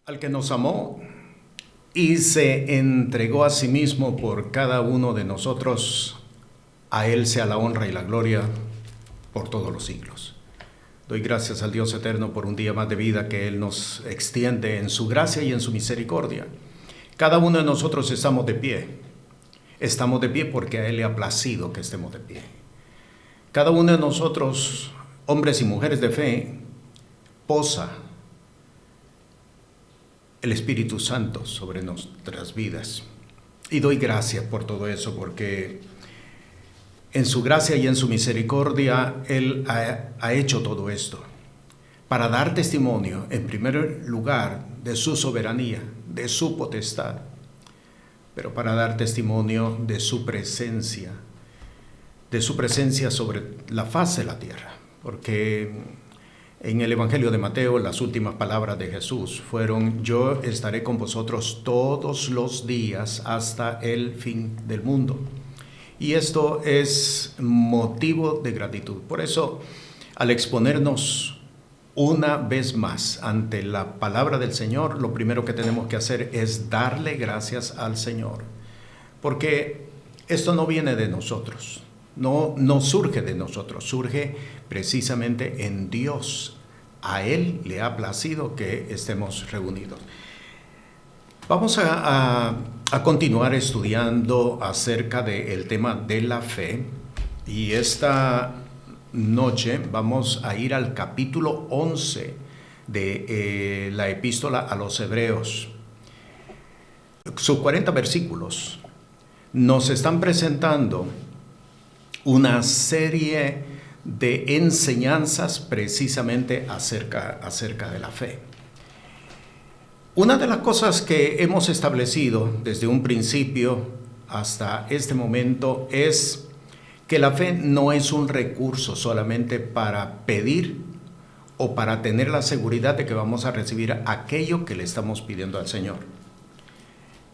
Al que nos amó y se entregó a sí mismo por cada uno de nosotros, a Él sea la honra y la gloria por todos los siglos. Doy gracias al Dios eterno por un día más de vida que Él nos extiende en su gracia y en su misericordia. Cada uno de nosotros estamos de pie. Estamos de pie porque a Él le ha placido que estemos de pie. Cada uno de nosotros, hombres y mujeres de fe, posa el Espíritu Santo sobre nuestras vidas. Y doy gracias por todo eso, porque en su gracia y en su misericordia Él ha hecho todo esto para dar testimonio, en primer lugar, de su soberanía, de su potestad, pero para dar testimonio de su presencia sobre la faz de la tierra. Porque en el Evangelio de Mateo, las últimas palabras de Jesús fueron: yo estaré con vosotros todos los días hasta el fin del mundo. Y esto es motivo de gratitud. Por eso, al exponernos una vez más ante la palabra del Señor, lo primero que tenemos que hacer es darle gracias al Señor. Porque esto no viene de nosotros, no surge de nosotros, surge precisamente en Dios. A Él le ha placido que estemos reunidos. Vamos a continuar estudiando acerca del tema de la fe, y esta noche vamos a ir al capítulo 11 de la epístola a los Hebreos. Sus 40 versículos nos están presentando una serie de enseñanzas precisamente acerca de la fe. Una de las cosas que hemos establecido desde un principio hasta este momento es que la fe no es un recurso solamente para pedir o para tener la seguridad de que vamos a recibir aquello que le estamos pidiendo al Señor.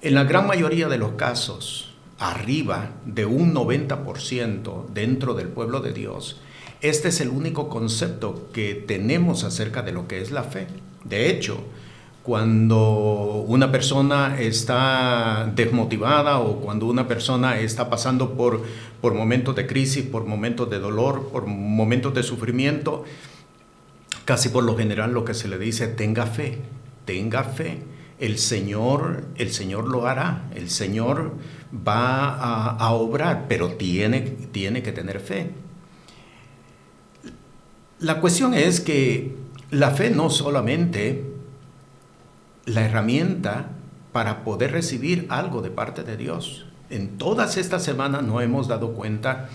En la gran mayoría de los casos, arriba de un 90% dentro del pueblo de Dios, este es el único concepto que tenemos acerca de lo que es la fe. De hecho, cuando una persona está desmotivada o cuando una persona está pasando por momentos de crisis, por momentos de dolor, por momentos de sufrimiento, casi por lo general lo que se le dice: tenga fe, tenga fe. El Señor lo hará, el Señor va a obrar, pero tiene que tener fe. La cuestión es que la fe no solamente la herramienta para poder recibir algo de parte de Dios. En todas estas semanas nos hemos dado cuenta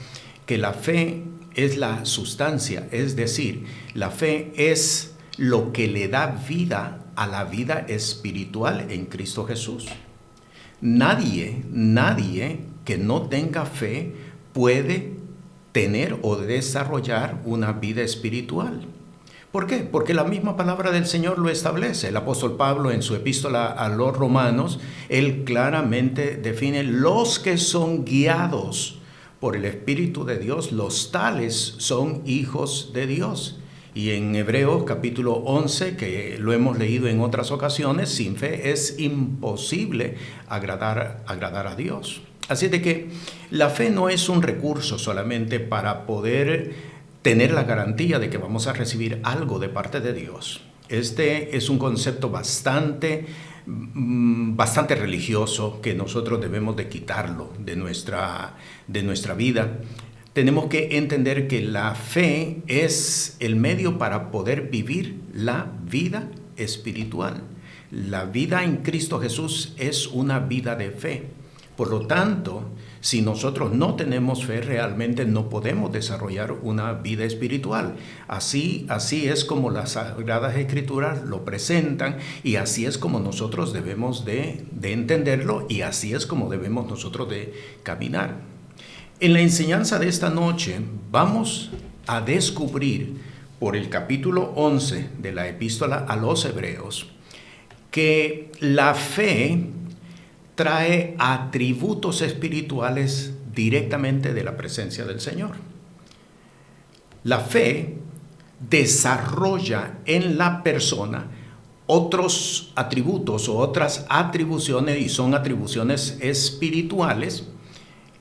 que la fe es la sustancia, es decir, la fe es lo que le da vida a la vida espiritual en Cristo Jesús. Nadie que no tenga fe puede tener o desarrollar una vida espiritual. ¿Por qué? Porque la misma palabra del Señor lo establece. El apóstol Pablo, en su epístola a los Romanos, él claramente define: los que son guiados por el Espíritu de Dios, los tales son hijos de Dios. Y en Hebreos capítulo 11, que lo hemos leído en otras ocasiones, sin fe es imposible agradar a Dios. Así de que la fe no es un recurso solamente para poder tener la garantía de que vamos a recibir algo de parte de Dios. Este es un concepto bastante religioso que nosotros debemos de quitarlo de nuestra vida. Tenemos que entender que la fe es el medio para poder vivir la vida espiritual. La vida en Cristo Jesús es una vida de fe. Por lo tanto, si nosotros no tenemos fe, realmente no podemos desarrollar una vida espiritual. Así es como las Sagradas Escrituras lo presentan, y así es como nosotros debemos de entenderlo, y así es como debemos nosotros de caminar. En la enseñanza de esta noche vamos a descubrir por el capítulo 11 de la epístola a los Hebreos que la fe trae atributos espirituales directamente de la presencia del Señor. La fe desarrolla en la persona otros atributos o otras atribuciones, y son atribuciones espirituales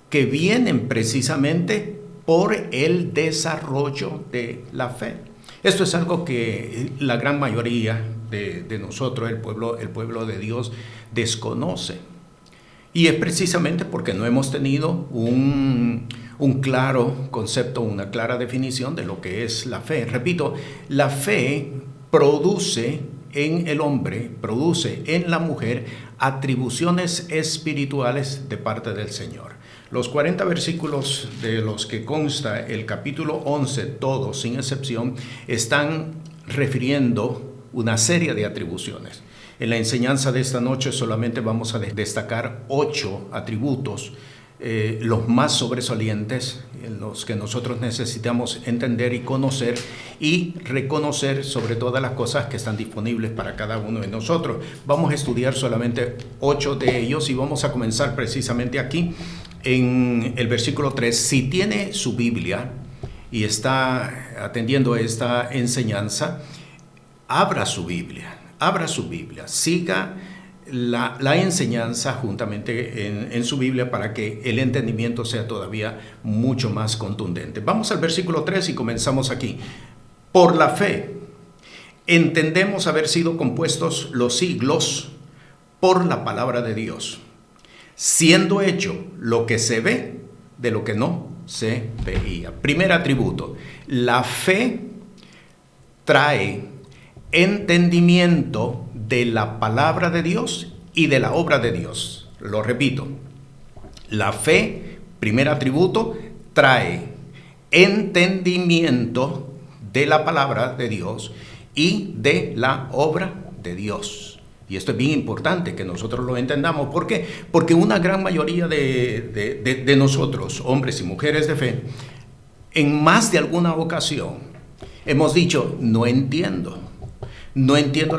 que vienen precisamente por el desarrollo de la fe. Esto es algo que la gran mayoría de nosotros, el pueblo de Dios, desconoce. Y es precisamente porque no hemos tenido un claro concepto, una clara definición de lo que es la fe. Repito, la fe produce en el hombre, produce en la mujer atribuciones espirituales de parte del Señor. Los 40 versículos de los que consta el capítulo 11, todos sin excepción, están refiriendo una serie de atribuciones. En la enseñanza de esta noche solamente vamos a destacar 8 atributos, los más sobresalientes, los que nosotros necesitamos entender y conocer y reconocer sobre todas las cosas que están disponibles para cada uno de nosotros. Vamos a estudiar solamente 8 de ellos y vamos a comenzar precisamente aquí en el versículo 3. Si tiene su Biblia y está atendiendo esta enseñanza, abra su Biblia, siga la enseñanza juntamente en su Biblia para que el entendimiento sea todavía mucho más contundente. Vamos al versículo 3 y comenzamos aquí. Por la fe entendemos haber sido compuestos los siglos por la palabra de Dios, siendo hecho lo que se ve de lo que no se veía. Primer atributo, la fe trae entendimiento de la palabra de Dios y de la obra de Dios. Lo repito, la fe, primer atributo, trae entendimiento de la palabra de Dios y de la obra de Dios. Y esto es bien importante que nosotros lo entendamos. ¿Por qué? Porque una gran mayoría de nosotros, hombres y mujeres de fe, en más de alguna ocasión hemos dicho, no entiendo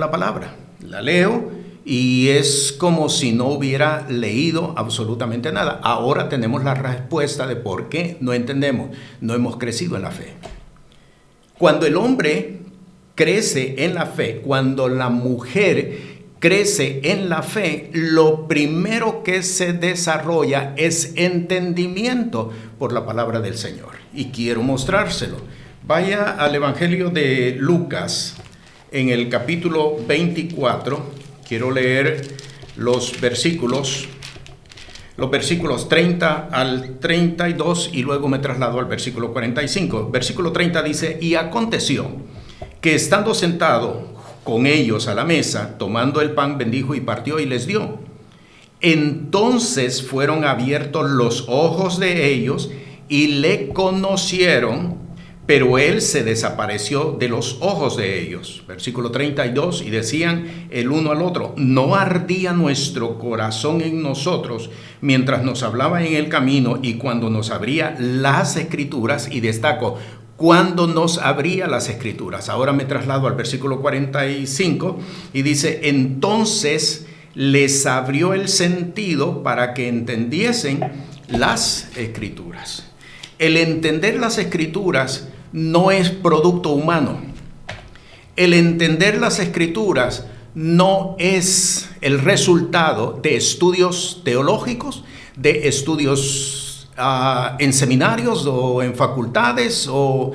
la palabra. La leo y es como si no hubiera leído absolutamente nada. Ahora tenemos la respuesta de por qué no entendemos. No hemos crecido en la fe. Cuando el hombre crece en la fe, cuando la mujer crece en la fe, lo primero que se desarrolla es entendimiento por la palabra del Señor. Y quiero mostrárselo. Vaya al Evangelio de Lucas, en el capítulo 24, quiero leer los versículos 30 al 32 y luego me traslado al versículo 45. Versículo 30 dice, y aconteció que estando sentado con ellos a la mesa, tomando el pan, bendijo y partió y les dio. Entonces fueron abiertos los ojos de ellos y le conocieron, pero él se desapareció de los ojos de ellos. Versículo 32, y decían el uno al otro, ¿no ardía nuestro corazón en nosotros mientras nos hablaba en el camino y cuando nos abría las Escrituras? Y destaco, cuando nos abría las Escrituras. Ahora me traslado al versículo 45 y dice, entonces les abrió el sentido para que entendiesen las Escrituras. El entender las Escrituras no es producto humano. El entender las Escrituras no es el resultado de estudios teológicos, de estudios en seminarios o en facultades o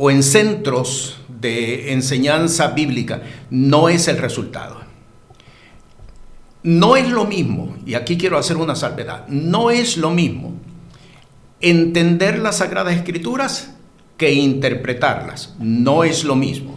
en centros de enseñanza bíblica. No es el resultado. No es lo mismo, y aquí quiero hacer una salvedad, no es lo mismo entender las Sagradas Escrituras que interpretarlas. No es lo mismo.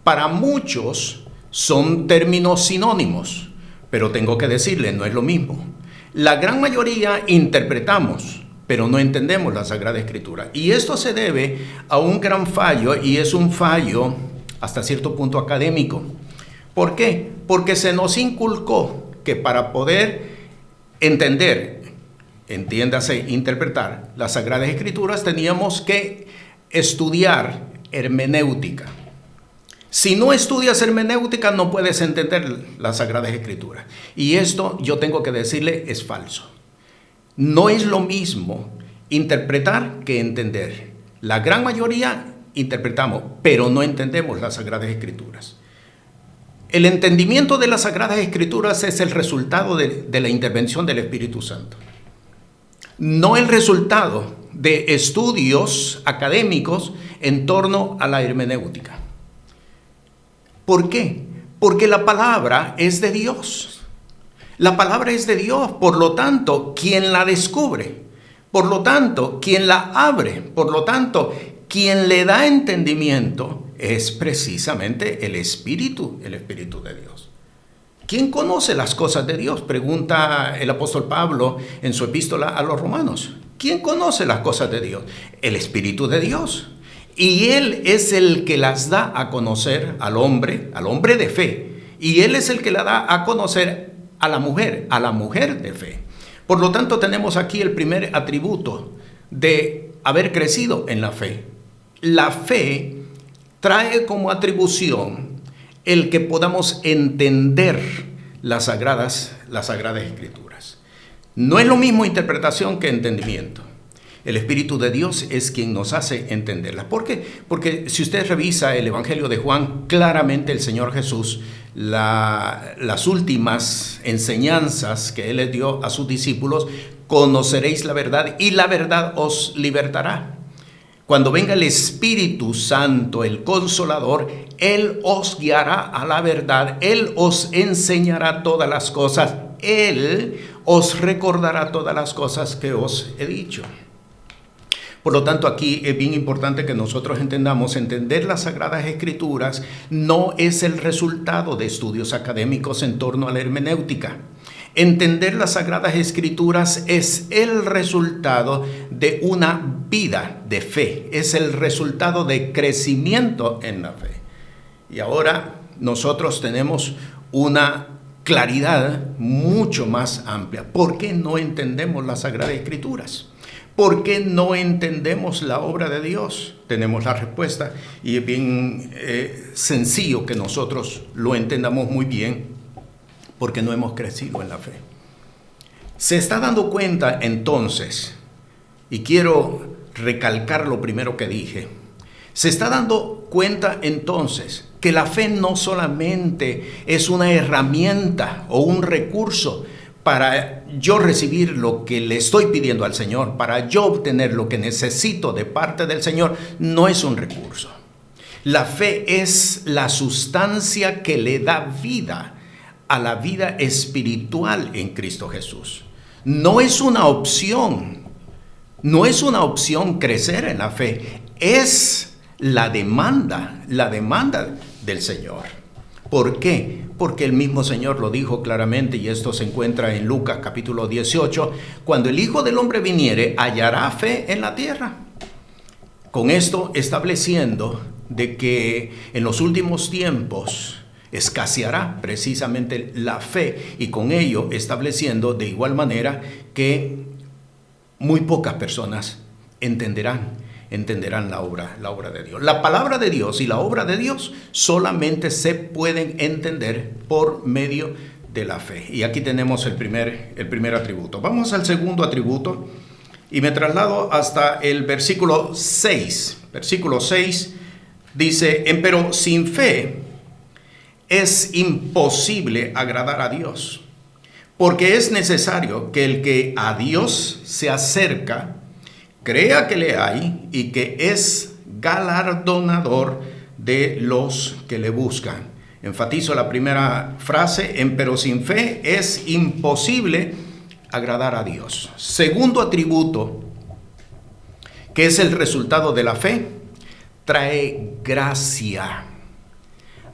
Para muchos son términos sinónimos, pero tengo que decirles, no es lo mismo. La gran mayoría interpretamos, pero no entendemos la Sagrada Escritura. Y esto se debe a un gran fallo, y es un fallo hasta cierto punto académico. ¿Por qué? Porque se nos inculcó que para poder entender, entiéndase, interpretar las Sagradas Escrituras, teníamos que estudiar hermenéutica. Si no estudias hermenéutica, no puedes entender las Sagradas Escrituras. Y esto, yo tengo que decirle, es falso. No es lo mismo interpretar que entender. La gran mayoría interpretamos, pero no entendemos las Sagradas Escrituras. El entendimiento de las Sagradas Escrituras es el resultado de la intervención del Espíritu Santo. No el resultado de estudios académicos en torno a la hermenéutica. ¿Por qué? Porque la palabra es de Dios. La palabra es de Dios, por lo tanto, quien la descubre, por lo tanto, quien la abre, por lo tanto, quien le da entendimiento es precisamente el Espíritu de Dios. ¿Quién conoce las cosas de Dios? Pregunta el apóstol Pablo en su epístola a los Romanos. ¿Quién conoce las cosas de Dios? El Espíritu de Dios. Y Él es el que las da a conocer al hombre de fe. Y Él es el que la da a conocer a la mujer de fe. Por lo tanto, tenemos aquí el primer atributo de haber crecido en la fe. La fe trae como atribución el que podamos entender las sagradas Escrituras. No es lo mismo interpretación que entendimiento. El Espíritu de Dios es quien nos hace entenderlas. ¿Por qué? Porque si usted revisa el Evangelio de Juan, claramente el Señor Jesús, las últimas enseñanzas que Él les dio a sus discípulos, conoceréis la verdad y la verdad os libertará. Cuando venga el Espíritu Santo, el Consolador, Él os guiará a la verdad, Él os enseñará todas las cosas, Él os recordará todas las cosas que os he dicho. Por lo tanto, aquí es bien importante que nosotros entendamos, entender las Sagradas Escrituras no es el resultado de estudios académicos en torno a la hermenéutica. Entender las Sagradas Escrituras es el resultado de una vida de fe, es el resultado de crecimiento en la fe. Y ahora nosotros tenemos una claridad mucho más amplia. ¿Por qué no entendemos las Sagradas Escrituras? ¿Por qué no entendemos la obra de Dios? Tenemos la respuesta y es bien sencillo que nosotros lo entendamos muy bien, porque no hemos crecido en la fe. Se está dando cuenta entonces, y quiero recalcar lo primero que dije, se está dando cuenta entonces que la fe no solamente es una herramienta o un recurso para yo recibir lo que le estoy pidiendo al Señor, para yo obtener lo que necesito de parte del Señor, no es un recurso. La fe es la sustancia que le da vida a la vida espiritual en Cristo Jesús. No es una opción crecer en la fe, es la demanda del Señor. ¿Por qué? Porque el mismo Señor lo dijo claramente, y esto se encuentra en Lucas capítulo 18, cuando el Hijo del Hombre viniere, hallará fe en la tierra. Con esto estableciendo de que en los últimos tiempos escaseará precisamente la fe, y con ello estableciendo de igual manera que muy pocas personas entenderán la obra de Dios. La palabra de Dios y la obra de Dios solamente se pueden entender por medio de la fe. Y aquí tenemos el primer atributo. Vamos al segundo atributo y me traslado hasta el versículo 6. Versículo 6 dice: empero sin fe es imposible agradar a Dios, porque es necesario que el que a Dios se acerca crea que le hay y que es galardonador de los que le buscan. Enfatizo la primera frase: empero sin fe es imposible agradar a Dios. Segundo atributo, que es el resultado de la fe, trae gracia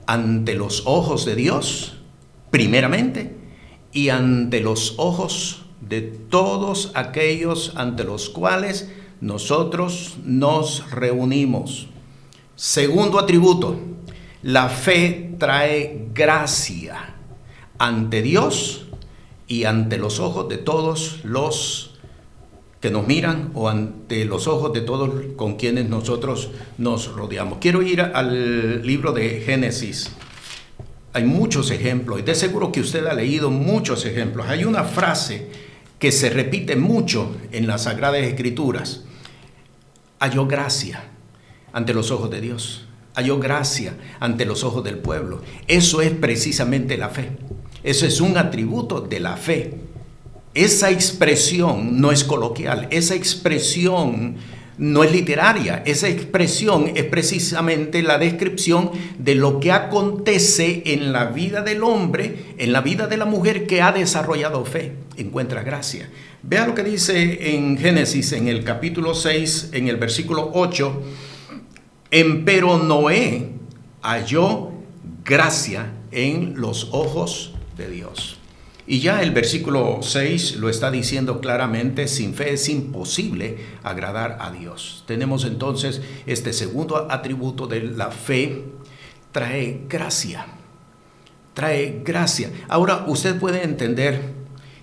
ante los ojos de Dios, primeramente, y ante los ojos de todos aquellos ante los cuales nosotros nos reunimos. Segundo atributo, la fe trae gracia ante Dios y ante los ojos de todos los que nos miran o ante los ojos de todos con quienes nosotros nos rodeamos. Quiero ir al libro de Génesis. Hay muchos ejemplos y de seguro que usted ha leído muchos ejemplos. Hay una frase que se repite mucho en las Sagradas Escrituras: halló gracia ante los ojos de Dios. halló gracia ante los ojos del pueblo. Eso es precisamente la fe. Eso es un atributo de la fe. Esa expresión no es coloquial, esa expresión no es literaria, esa expresión es precisamente la descripción de lo que acontece en la vida del hombre, en la vida de la mujer que ha desarrollado fe, encuentra gracia. Vea lo que dice en Génesis, en el capítulo 6, en el versículo 8, empero Noé halló gracia en los ojos de Dios. Y ya el versículo 6 lo está diciendo claramente: sin fe es imposible agradar a Dios. Tenemos entonces este segundo atributo de la fe: trae gracia. Trae gracia. Ahora usted puede entender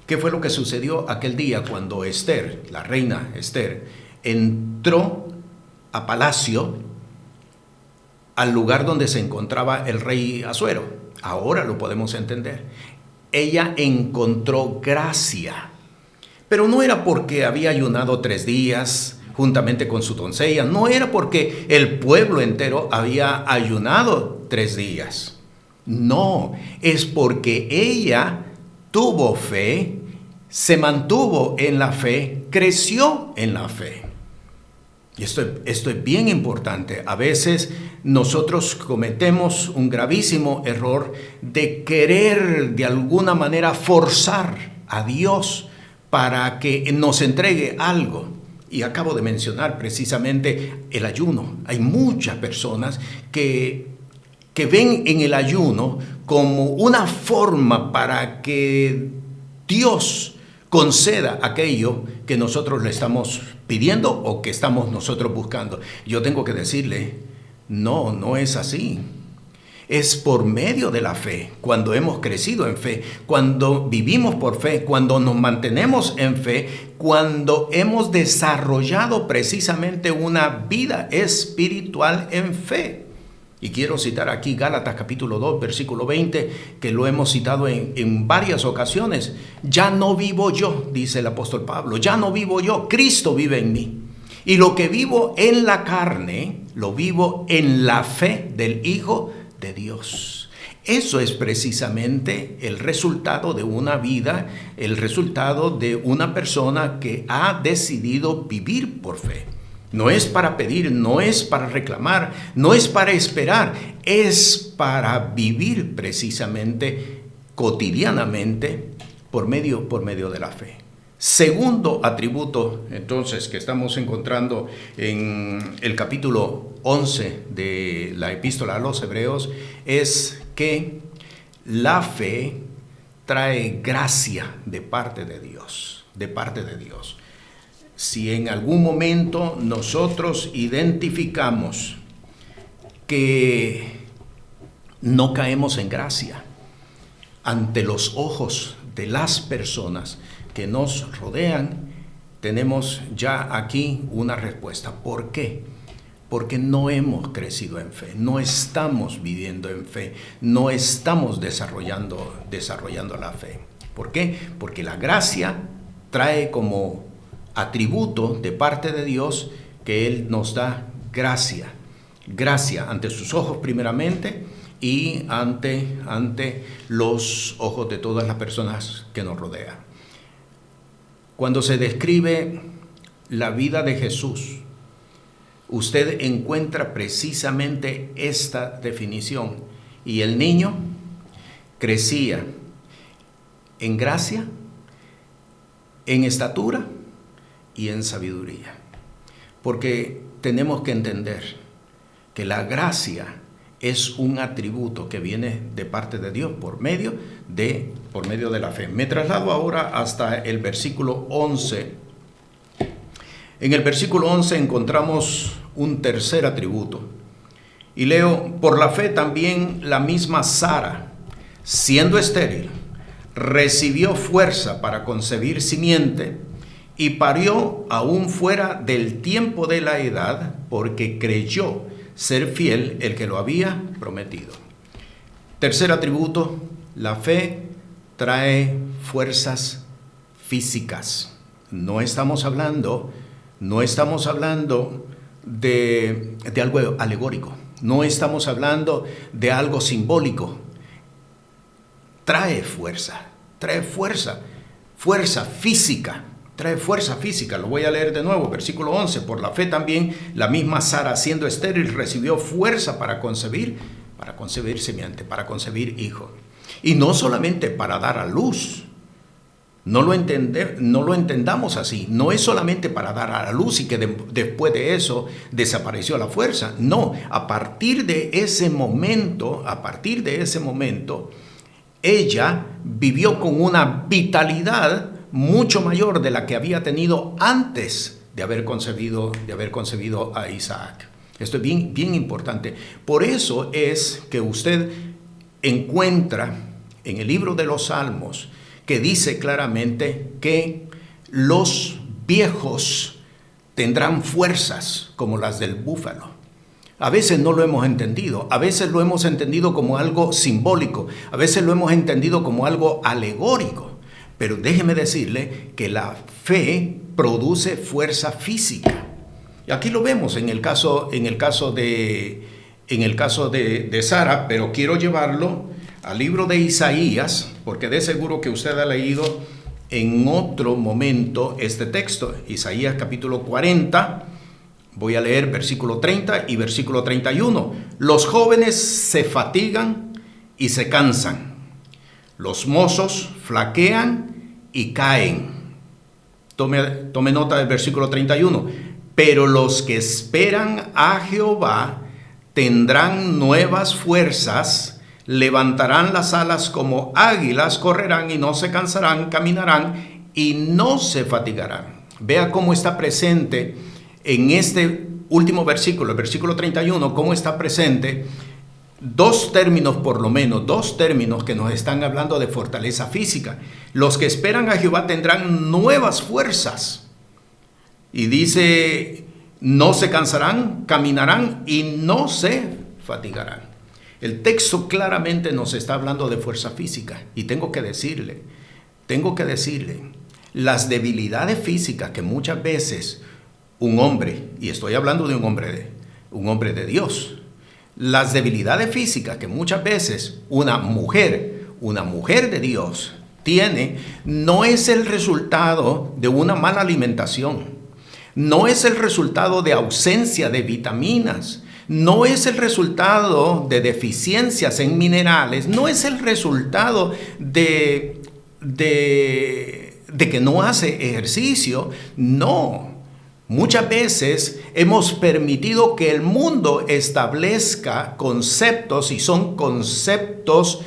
qué fue lo que sucedió aquel día cuando Esther, la reina Esther, entró a palacio, al lugar donde se encontraba el rey Asuero. Ahora lo podemos entender. Ella encontró gracia, pero no era porque había ayunado 3 días juntamente con su doncella, no era porque el pueblo entero había ayunado 3 días, no, es porque ella tuvo fe, se mantuvo en la fe, creció en la fe. Y esto es bien importante. A veces nosotros cometemos un gravísimo error de querer de alguna manera forzar a Dios para que nos entregue algo. Y acabo de mencionar precisamente el ayuno. Hay muchas personas que ven en el ayuno como una forma para que Dios conceda aquello que nosotros le estamos pidiendo o que estamos nosotros buscando. Yo tengo que decirle, no es así. Es por medio de la fe, cuando hemos crecido en fe, cuando vivimos por fe, cuando nos mantenemos en fe, cuando hemos desarrollado precisamente una vida espiritual en fe. Y quiero citar aquí Gálatas capítulo 2, versículo 20, que lo hemos citado en varias ocasiones. Ya no vivo yo, dice el apóstol Pablo, ya no vivo yo, Cristo vive en mí. Y lo que vivo en la carne, lo vivo en la fe del Hijo de Dios. Eso es precisamente el resultado de una vida, el resultado de una persona que ha decidido vivir por fe. No es para pedir, no es para reclamar, no es para esperar, es para vivir precisamente cotidianamente por medio de la fe. Segundo atributo, entonces, que estamos encontrando en el capítulo 11 de la Epístola a los Hebreos, es que la fe trae gracia de parte de Dios, Si en algún momento nosotros identificamos que no caemos en gracia ante los ojos de las personas que nos rodean, tenemos ya aquí una respuesta. ¿Por qué? Porque no hemos crecido en fe, no estamos viviendo en fe, no estamos desarrollando la fe. ¿Por qué? Porque la gracia trae como atributo de parte de Dios que Él nos da gracia ante sus ojos primeramente y ante los ojos de todas las personas que nos rodean. Cuando se describe la vida de Jesús, usted encuentra precisamente esta definición: y el niño crecía en gracia, en estatura y en sabiduría. Porque tenemos que entender que la gracia es un atributo que viene de parte de Dios por medio de la fe. Me traslado ahora hasta el versículo 11. En el versículo 11 encontramos un tercer atributo. Y leo: por la fe también la misma Sara, siendo estéril, recibió fuerza para concebir simiente y parió aún fuera del tiempo de la edad, porque creyó ser fiel el que lo había prometido. Tercer atributo: la fe trae fuerzas físicas. No estamos hablando de algo alegórico. No estamos hablando de algo simbólico. Trae fuerza, fuerza física. Trae fuerza física. Lo voy a leer de nuevo, versículo 11. Por la fe también la misma Sara, siendo estéril, recibió fuerza para concebir simiente, para concebir hijo. Y no solamente para dar a luz. No lo entendamos así. No es solamente para dar a la luz y que después de eso desapareció la fuerza. No, a partir de ese momento, ella vivió con una vitalidad mucho mayor de la que había tenido antes de haber concebido a Isaac. Esto es bien importante. Por eso es que usted encuentra en el libro de los Salmos que dice claramente que los viejos tendrán fuerzas como las del búfalo. A veces no lo hemos entendido, a veces lo hemos entendido como algo simbólico, a veces lo hemos entendido como algo alegórico. Pero déjeme decirle que la fe produce fuerza física. Y aquí lo vemos en el caso de Sara, pero quiero llevarlo al libro de Isaías, porque de seguro que usted ha leído en otro momento este texto. Isaías capítulo 40, voy a leer versículo 30 y versículo 31. Los jóvenes se fatigan y se cansan. Los mozos flaquean y caen. Tome nota del versículo 31. Pero los que esperan a Jehová tendrán nuevas fuerzas, levantarán las alas como águilas, correrán y no se cansarán, caminarán y no se fatigarán. Vea cómo está presente en este último versículo, el versículo 31, cómo está presente dos términos que nos están hablando de fortaleza física. Los que esperan a Jehová tendrán nuevas fuerzas. Y dice, no se cansarán, caminarán y no se fatigarán. El texto claramente nos está hablando de fuerza física. Y tengo que decirle, las debilidades físicas que muchas veces un hombre, y estoy hablando de un hombre de Dios, las debilidades físicas que muchas veces una mujer de Dios tiene, no es el resultado de una mala alimentación, no es el resultado de ausencia de vitaminas, no es el resultado de deficiencias en minerales, no es el resultado de que no hace ejercicio, no. Muchas veces hemos permitido que el mundo establezca conceptos, y son conceptos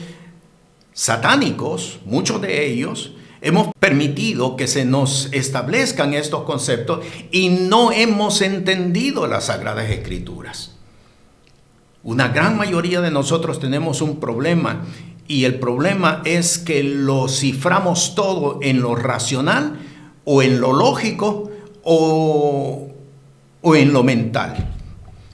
satánicos, muchos de ellos. Hemos permitido que se nos establezcan estos conceptos y no hemos entendido las Sagradas Escrituras. Una gran mayoría de nosotros tenemos un problema, y el problema es que lo ciframos todo en lo racional o en lo lógico o en lo mental.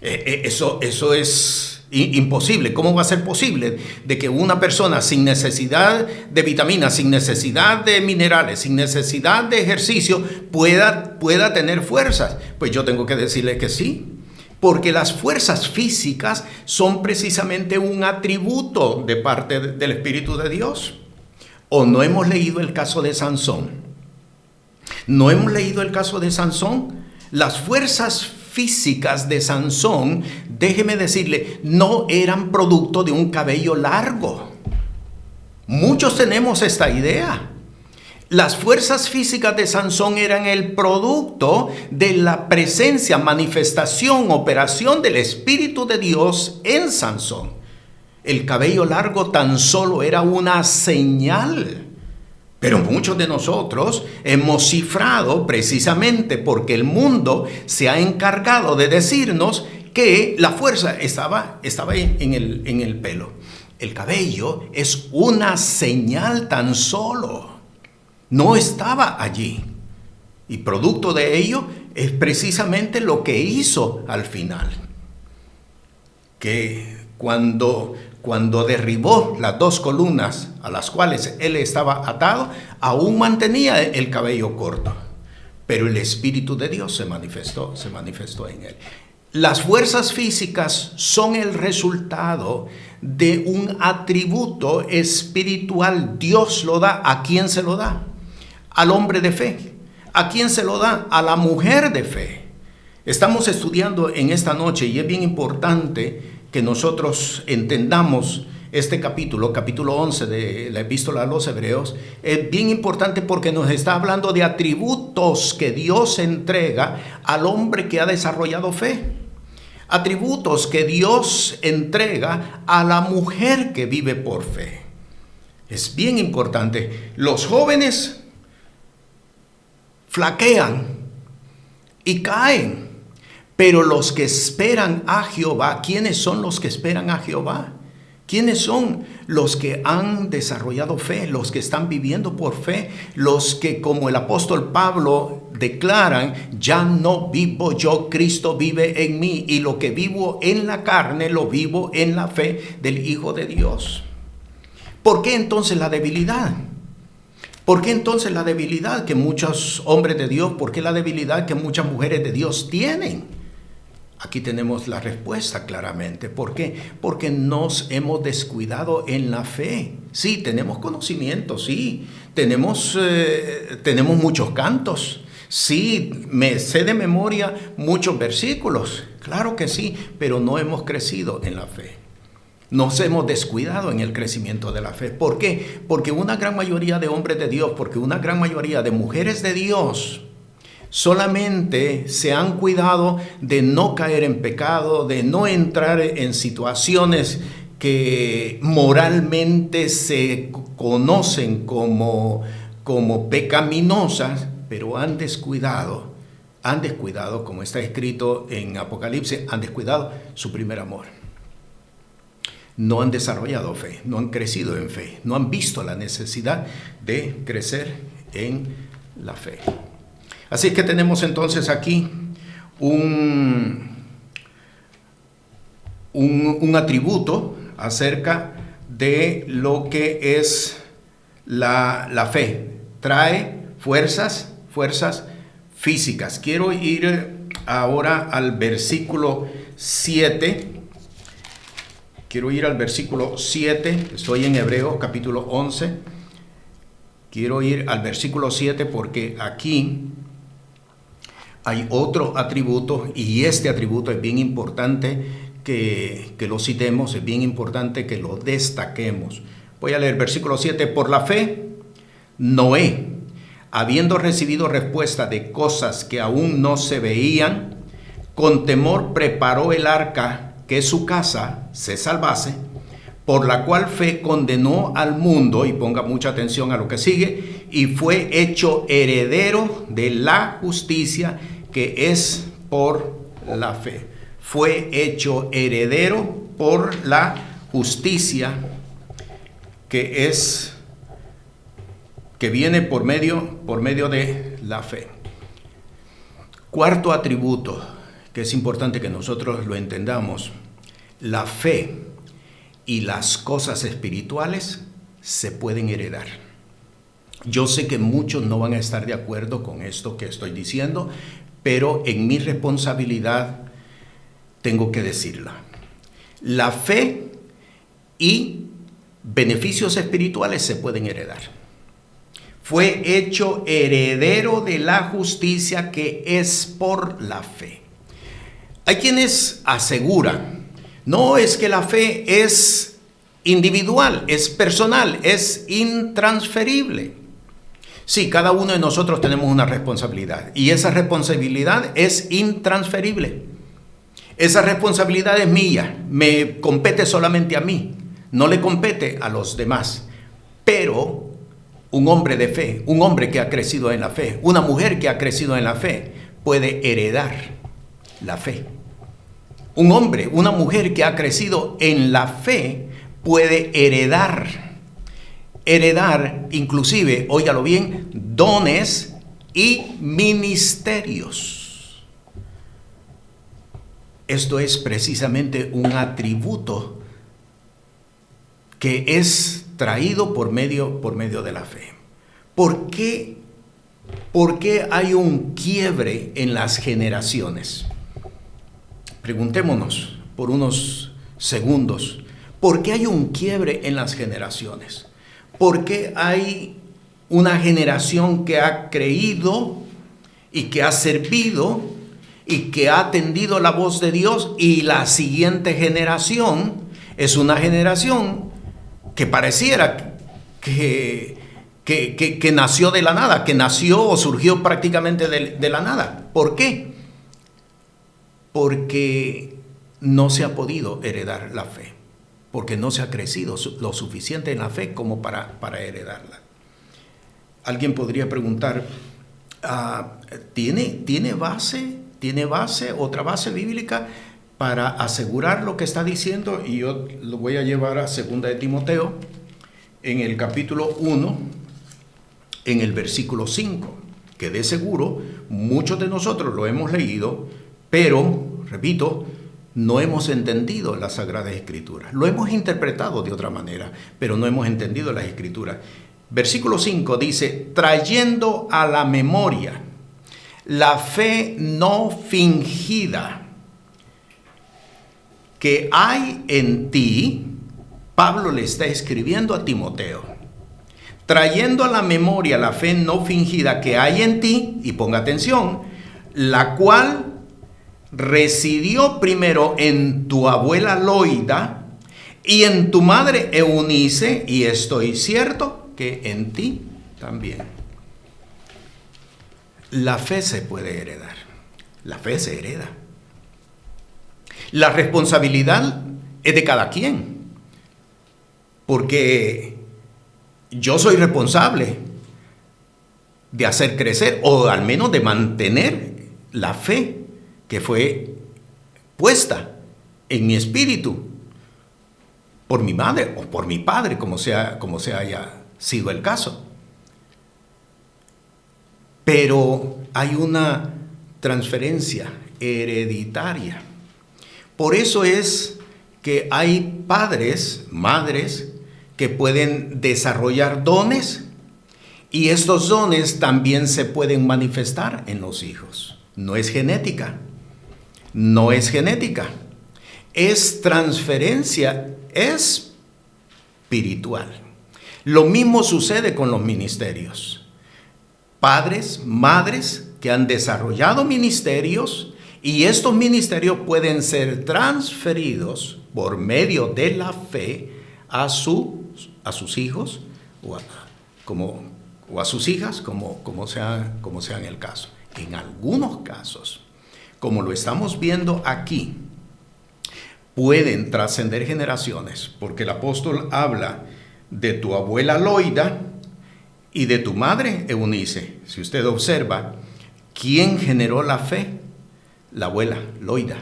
Eso es imposible. ¿Cómo va a ser posible de que una persona sin necesidad de vitaminas, sin necesidad de minerales, sin necesidad de ejercicio pueda tener fuerzas? Pues yo tengo que decirle que sí, porque las fuerzas físicas son precisamente un atributo de parte del Espíritu de Dios. ¿O no hemos leído el caso de Sansón? ¿No hemos leído el caso de Sansón? Las fuerzas físicas de Sansón, déjeme decirle, no eran producto de un cabello largo. Muchos tenemos esta idea. Las fuerzas físicas de Sansón eran el producto de la presencia, manifestación, operación del Espíritu de Dios en Sansón. El cabello largo tan solo era una señal. Pero muchos de nosotros hemos cifrado, precisamente porque el mundo se ha encargado de decirnos que la fuerza estaba en el pelo. El cabello es una señal tan solo. No estaba allí. Y producto de ello es precisamente lo que hizo al final. Que cuando derribó las dos columnas a las cuales él estaba atado, aún mantenía el cabello corto. Pero el Espíritu de Dios se manifestó en él. Las fuerzas físicas son el resultado de un atributo espiritual. Dios lo da. ¿A quién se lo da? Al hombre de fe. ¿A quién se lo da? A la mujer de fe. Estamos estudiando en esta noche y es bien importante que nosotros entendamos este capítulo 11 de la Epístola a los Hebreos. Es bien importante porque nos está hablando de atributos que Dios entrega al hombre que ha desarrollado fe. Atributos que Dios entrega a la mujer que vive por fe. Es bien importante. Los jóvenes flaquean y caen, pero los que esperan a Jehová, ¿quiénes son los que esperan a Jehová? ¿Quiénes son los que han desarrollado fe, los que están viviendo por fe, los que, como el apóstol Pablo, declaran: ya no vivo yo, Cristo vive en mí, y lo que vivo en la carne lo vivo en la fe del Hijo de Dios? ¿Por qué entonces la debilidad? ¿Por qué entonces la debilidad que muchos hombres de Dios, por qué la debilidad que muchas mujeres de Dios tienen? Aquí tenemos la respuesta claramente. ¿Por qué? Porque nos hemos descuidado en la fe. Sí, tenemos conocimiento, sí. Tenemos muchos cantos. Sí, me sé de memoria muchos versículos. Claro que sí, pero no hemos crecido en la fe. Nos hemos descuidado en el crecimiento de la fe. ¿Por qué? Porque una gran mayoría de hombres de Dios, porque una gran mayoría de mujeres de Dios solamente se han cuidado de no caer en pecado, de no entrar en situaciones que moralmente se conocen como pecaminosas, pero han descuidado, como está escrito en Apocalipsis, han descuidado su primer amor. No han desarrollado fe, no han crecido en fe, no han visto la necesidad de crecer en la fe. Así que tenemos entonces aquí un atributo acerca de lo que es la fe. Trae fuerzas físicas. Quiero ir ahora al versículo 7. Estoy en Hebreos capítulo 11. Quiero ir al versículo 7 porque aquí hay otro atributo, y este atributo es bien importante que lo citemos, es bien importante que lo destaquemos. Voy a leer versículo 7. Por la fe, Noé, habiendo recibido respuesta de cosas que aún no se veían, con temor preparó el arca, que su casa se salvase, por la cual fe condenó al mundo, y ponga mucha atención a lo que sigue, y fue hecho heredero de la justicia que es por la fe. Fue hecho heredero por la justicia que viene por medio de la fe. Cuarto atributo que es importante que nosotros lo entendamos: la fe y las cosas espirituales se pueden heredar. Yo sé que muchos no van a estar de acuerdo con esto que estoy diciendo, pero en mi responsabilidad tengo que decirla. La fe y beneficios espirituales se pueden heredar. Fue hecho heredero de la justicia que es por la fe. Hay quienes aseguran: no, es que la fe es individual, es personal, es intransferible. Sí, cada uno de nosotros tenemos una responsabilidad, y esa responsabilidad es intransferible. Esa responsabilidad es mía, me compete solamente a mí, no le compete a los demás. Pero un hombre de fe, un hombre que ha crecido en la fe, una mujer que ha crecido en la fe, puede heredar la fe. Un hombre, una mujer que ha crecido en la fe puede heredar inclusive, óigalo bien, dones y ministerios. Esto es precisamente un atributo que es traído por medio de la fe. ¿Por qué hay un quiebre en las generaciones? preguntémonos por unos segundos, ¿por qué hay un quiebre en las generaciones? ¿Por qué hay una generación que ha creído y que ha servido y que ha atendido la voz de Dios, y la siguiente generación es una generación que pareciera que nació de la nada, que nació o surgió prácticamente de la nada? ¿Por qué? Porque no se ha podido heredar la fe, porque no se ha crecido lo suficiente en la fe como para heredarla. Alguien podría preguntar, ¿tiene base, otra base bíblica para asegurar lo que está diciendo? Y yo lo voy a llevar a 2 de Timoteo, en el capítulo 1, en el versículo 5, que de seguro muchos de nosotros lo hemos leído, pero, repito, no hemos entendido las Sagradas Escrituras. Lo hemos interpretado de otra manera, pero no hemos entendido las Escrituras. Versículo 5 dice, trayendo a la memoria la fe no fingida que hay en ti. Pablo le está escribiendo a Timoteo, trayendo a la memoria la fe no fingida que hay en ti, y ponga atención, la cual residió primero en tu abuela Loida y en tu madre Eunice, y estoy cierto que en ti también. La fe se puede heredar. La fe se hereda. La responsabilidad es de cada quien, porque yo soy responsable de hacer crecer, o al menos de mantener, la fe que fue puesta en mi espíritu por mi madre o por mi padre, como se haya sido el caso. Pero hay una transferencia hereditaria. Por eso es que hay padres, madres, que pueden desarrollar dones, y estos dones también se pueden manifestar en los hijos. No es genética. No es genética, es transferencia espiritual. Lo mismo sucede con los ministerios. Padres, madres que han desarrollado ministerios, y estos ministerios pueden ser transferidos por medio de la fe a sus hijos o a sus hijas, como sea el caso. En algunos casos, como lo estamos viendo aquí, pueden trascender generaciones, porque el apóstol habla de tu abuela Loida y de tu madre Eunice. Si usted observa, ¿quién generó la fe? La abuela Loida.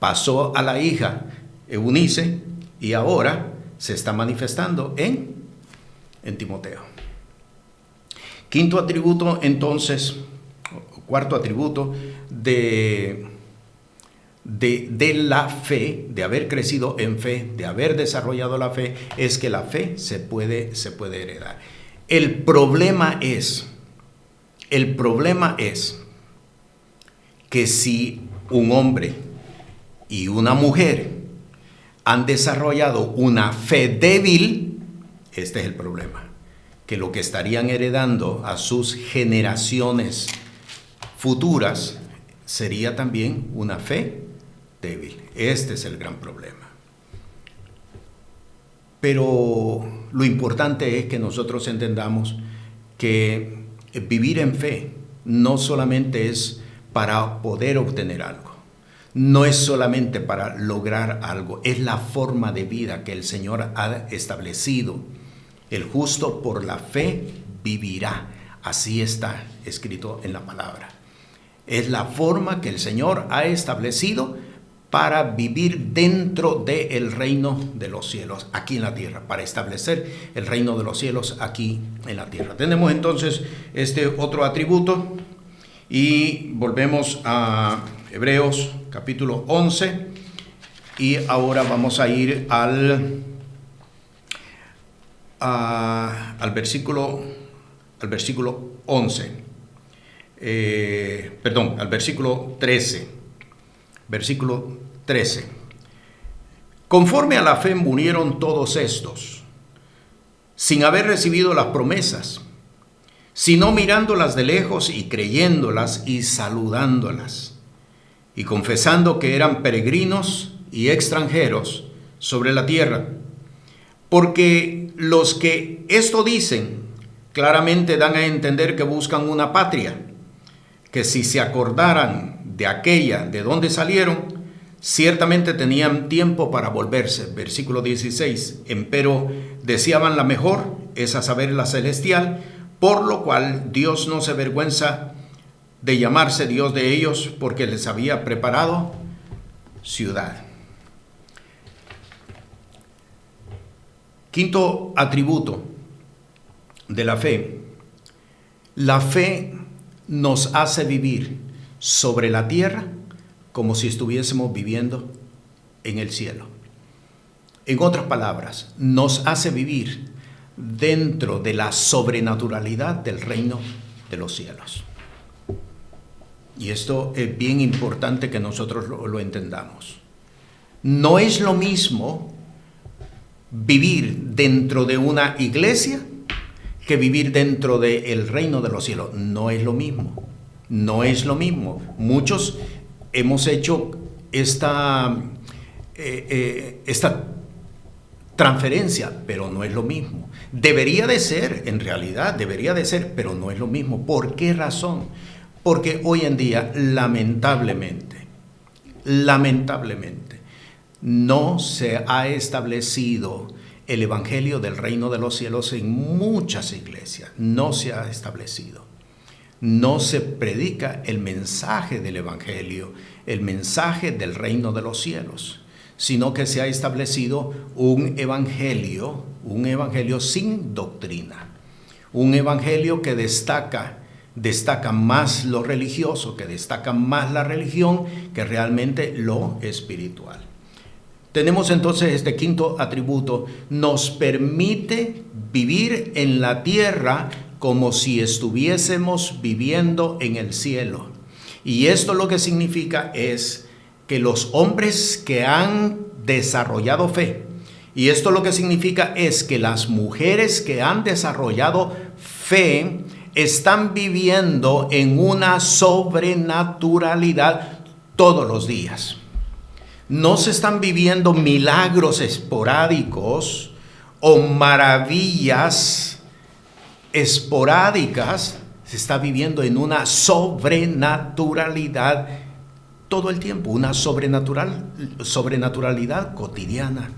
Pasó a la hija Eunice, y ahora se está manifestando en Timoteo. Quinto atributo, entonces, cuarto atributo de la fe, de haber crecido en fe, de haber desarrollado la fe, es que la fe se puede heredar. El problema es que si un hombre y una mujer han desarrollado una fe débil, este es el problema, que lo que estarían heredando a sus generaciones futuras sería también una fe débil. Este es el gran problema. Pero lo importante es que nosotros entendamos que vivir en fe no solamente es para poder obtener algo, no es solamente para lograr algo, es la forma de vida que el Señor ha establecido. El justo por la fe vivirá. Así está escrito en la palabra. Es la forma que el Señor ha establecido para vivir dentro del reino de los cielos aquí en la tierra, para establecer el reino de los cielos aquí en la tierra. Tenemos entonces este otro atributo, y volvemos a Hebreos capítulo 11, y ahora vamos a ir al versículo 11, al versículo 13. Versículo 13. Conforme a la fe murieron todos estos, sin haber recibido las promesas, sino mirándolas de lejos y creyéndolas y saludándolas, y confesando que eran peregrinos y extranjeros sobre la tierra. Porque los que esto dicen claramente dan a entender que buscan una patria, que si se acordaran de aquella de donde salieron, ciertamente tenían tiempo para volverse. Versículo 16. Empero deseaban la mejor, es a saber, la celestial, por lo cual Dios no se avergüenza de llamarse Dios de ellos, porque les había preparado ciudad. Quinto atributo de la fe. La fe nos hace vivir sobre la tierra como si estuviésemos viviendo en el cielo. En otras palabras, nos hace vivir dentro de la sobrenaturalidad del reino de los cielos. Y esto es bien importante que nosotros lo entendamos. No es lo mismo vivir dentro de una iglesia que vivir dentro del reino de los cielos. No es lo mismo. No es lo mismo. Muchos hemos hecho esta transferencia, pero no es lo mismo. Debería de ser, en realidad, debería de ser, pero no es lo mismo. ¿Por qué razón? Porque hoy en día, lamentablemente, no se ha establecido el evangelio del reino de los cielos en muchas iglesias. No se ha establecido. No se predica el mensaje del evangelio, el mensaje del reino de los cielos, sino que se ha establecido un evangelio sin doctrina, un evangelio que destaca más lo religioso, que destaca más la religión que realmente lo espiritual. Tenemos entonces este quinto atributo: nos permite vivir en la tierra como si estuviésemos viviendo en el cielo. Y esto lo que significa es que los hombres que han desarrollado fe, y esto lo que significa es que las mujeres que han desarrollado fe están viviendo en una sobrenaturalidad todos los días. No se están viviendo milagros esporádicos o maravillas esporádicas, se está viviendo en una sobrenaturalidad todo el tiempo, una sobrenaturalidad cotidiana.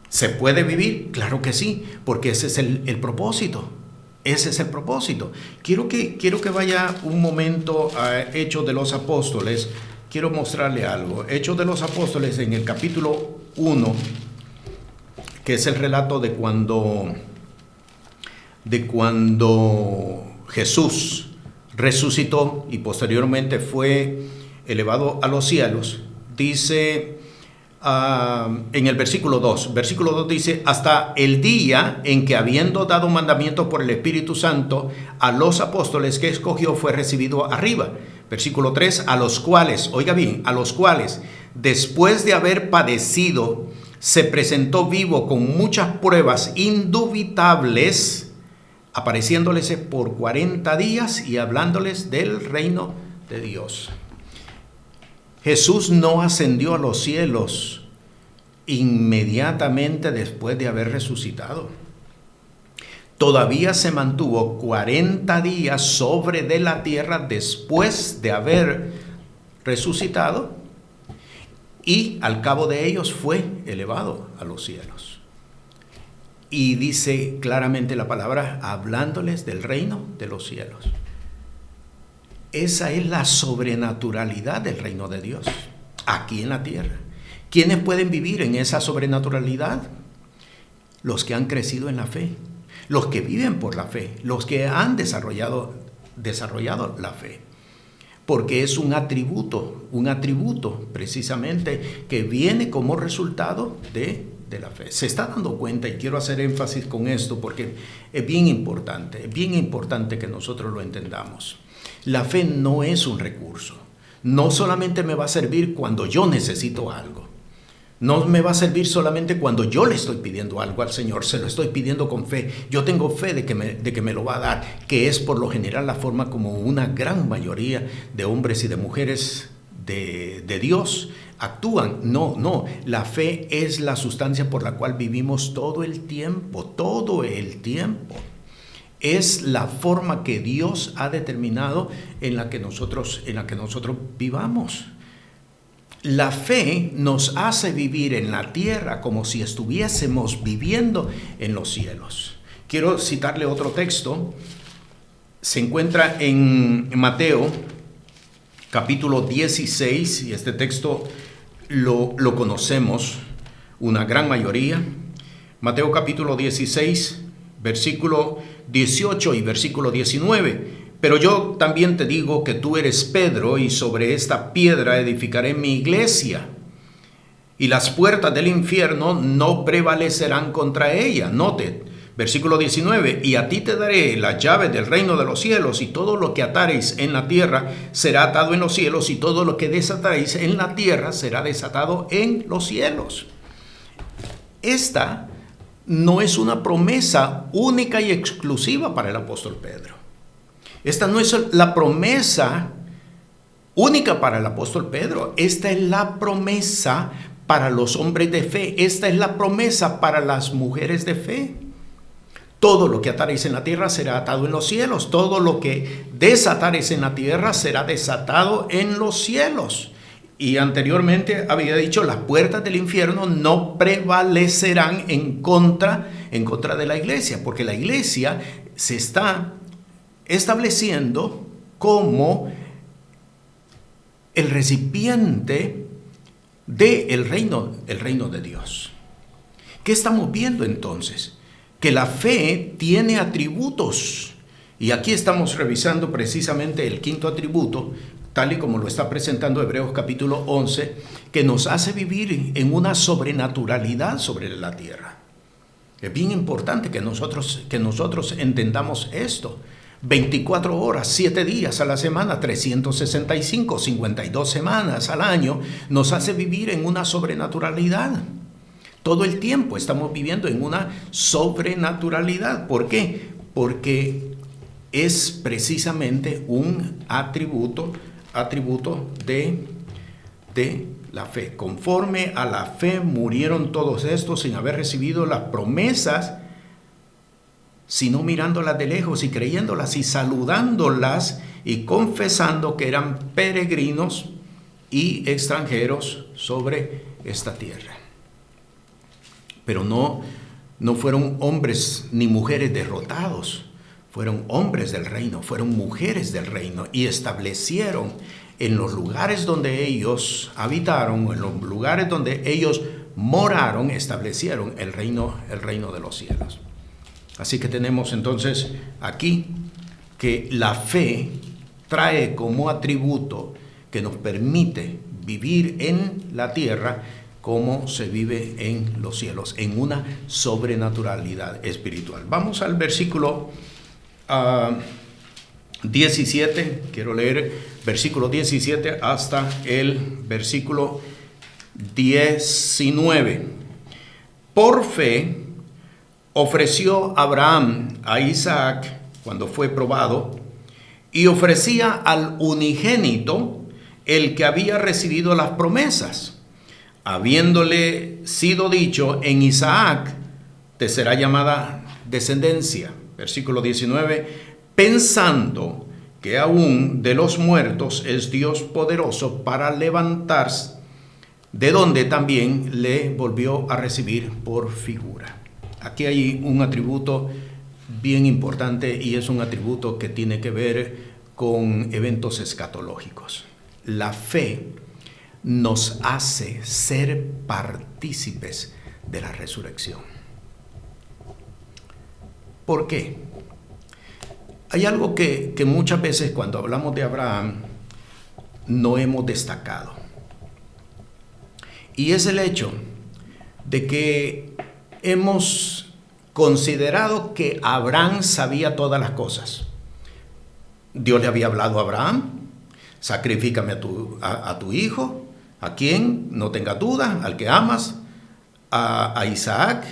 ¿Se puede vivir? Claro que sí, porque ese es el propósito. Ese es el propósito. Quiero que vaya un momento a Hechos de los Apóstoles. Quiero mostrarle algo. Hechos de los Apóstoles, en el capítulo 1, que es el relato de cuando Jesús resucitó y posteriormente fue elevado a los cielos. Dice en el versículo 2 dice: hasta el día en que, habiendo dado mandamiento por el Espíritu Santo a los apóstoles que escogió, fue recibido arriba. Versículo 3: a los cuales, oiga bien, a los cuales, después de haber padecido, se presentó vivo con muchas pruebas indubitables, apareciéndoles por 40 días y hablándoles del reino de Dios. Jesús no ascendió a los cielos inmediatamente después de haber resucitado. Todavía se mantuvo 40 días sobre de la tierra después de haber resucitado, y al cabo de ellos fue elevado a los cielos. Y dice claramente la palabra, hablándoles del reino de los cielos. Esa es la sobrenaturalidad del reino de Dios, aquí en la tierra. ¿Quiénes pueden vivir en esa sobrenaturalidad? Los que han crecido en la fe, los que viven por la fe, los que han desarrollado la fe. Porque es un atributo precisamente que viene como resultado de la fe. Se está dando cuenta, y quiero hacer énfasis con esto porque es bien importante que nosotros lo entendamos. La fe no es un recurso, no solamente me va a servir cuando yo necesito algo. No me va a servir solamente cuando yo le estoy pidiendo algo al Señor, se lo estoy pidiendo con fe. Yo tengo fe de que me lo va a dar, que es por lo general la forma como una gran mayoría de hombres y de mujeres de Dios actúan. No, la fe es la sustancia por la cual vivimos todo el tiempo. Es la forma que Dios ha determinado en la que nosotros vivamos. La fe nos hace vivir en la tierra como si estuviésemos viviendo en los cielos. Quiero citarle otro texto. Se encuentra en Mateo, capítulo 16, y este texto lo conocemos una gran mayoría. Mateo capítulo 16, versículo 18 y versículo 19. Pero yo también te digo que tú eres Pedro, y sobre esta piedra edificaré mi iglesia, y las puertas del infierno no prevalecerán contra ella. Note, versículo 19, y a ti te daré la llave del reino de los cielos, y todo lo que ataréis en la tierra será atado en los cielos, y todo lo que desataréis en la tierra será desatado en los cielos. Esta no es una promesa única y exclusiva para el apóstol Pedro. Esta no es la promesa única para el apóstol Pedro. Esta es la promesa para los hombres de fe. Esta es la promesa para las mujeres de fe. Todo lo que ataréis en la tierra será atado en los cielos. Todo lo que desataréis en la tierra será desatado en los cielos. Y anteriormente había dicho, las puertas del infierno no prevalecerán en contra de la iglesia, porque la iglesia se está estableciendo como el recipiente del reino de Dios. ¿Qué estamos viendo entonces? Que la fe tiene atributos, y aquí estamos revisando precisamente el quinto atributo, tal y como lo está presentando Hebreos capítulo 11, que nos hace vivir en una sobrenaturalidad sobre la tierra. Es bien importante que nosotros entendamos esto. 24 horas, 7 días a la semana, 365, 52 semanas al año, nos hace vivir en una sobrenaturalidad. Todo el tiempo estamos viviendo en una sobrenaturalidad. ¿Por qué? Porque es precisamente un atributo de la fe. Conforme a la fe murieron todos estos sin haber recibido las promesas, sino mirándolas de lejos y creyéndolas y saludándolas y confesando que eran peregrinos y extranjeros sobre esta tierra. Pero no fueron hombres ni mujeres derrotados, fueron hombres del reino, fueron mujeres del reino, y establecieron en los lugares donde ellos habitaron, en los lugares donde ellos moraron, establecieron el reino de los cielos. Así que tenemos entonces aquí que la fe trae como atributo que nos permite vivir en la tierra como se vive en los cielos, en una sobrenaturalidad espiritual. Vamos al versículo 17, quiero leer versículo 17 hasta el versículo 19. Por fe ofreció Abraham a Isaac cuando fue probado, y ofrecía al unigénito, el que había recibido las promesas, habiéndole sido dicho, en Isaac te será llamada descendencia. Versículo 19, pensando que aún de los muertos es Dios poderoso para levantarse, de donde también le volvió a recibir por figura. Aquí hay un atributo bien importante, y es un atributo que tiene que ver con eventos escatológicos. La fe nos hace ser partícipes de la resurrección. ¿Por qué? Hay algo que muchas veces cuando hablamos de Abraham no hemos destacado, y es el hecho de que hemos considerado que Abraham sabía todas las cosas. Dios le había hablado a Abraham, Sacrifícame a tu hijo, a quien no tenga duda, al que amas, a Isaac.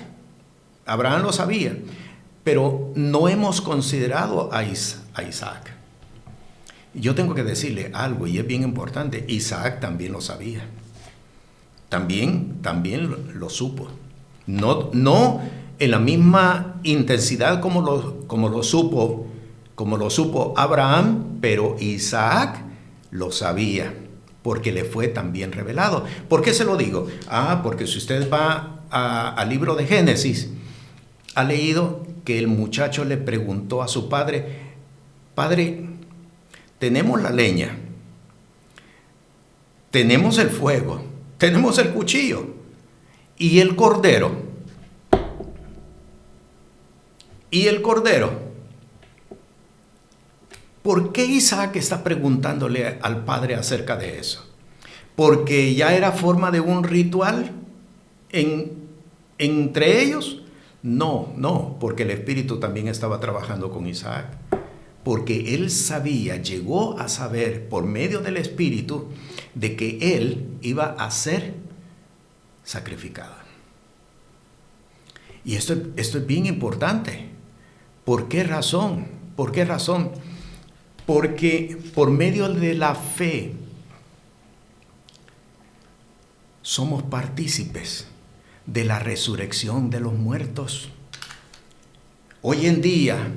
Abraham lo sabía, pero no hemos considerado a Isaac. Yo tengo que decirle algo, y es bien importante. Isaac también lo sabía. También lo supo. No en la misma intensidad como lo supo Abraham, pero Isaac lo sabía, porque le fue también revelado. ¿Por qué se lo digo? Porque si usted va al libro de Génesis, ha leído que el muchacho le preguntó a su padre: Padre, tenemos la leña, tenemos el fuego, tenemos el cuchillo y el cordero. ¿Por qué Isaac está preguntándole al padre acerca de eso? ¿Porque ya era forma de un ritual entre ellos? No, porque el Espíritu también estaba trabajando con Isaac. Porque él llegó a saber por medio del Espíritu de que él iba a ser sacrificado. Y esto es bien importante. ¿Por qué razón? Porque por medio de la fe somos partícipes de la resurrección de los muertos. Hoy en día,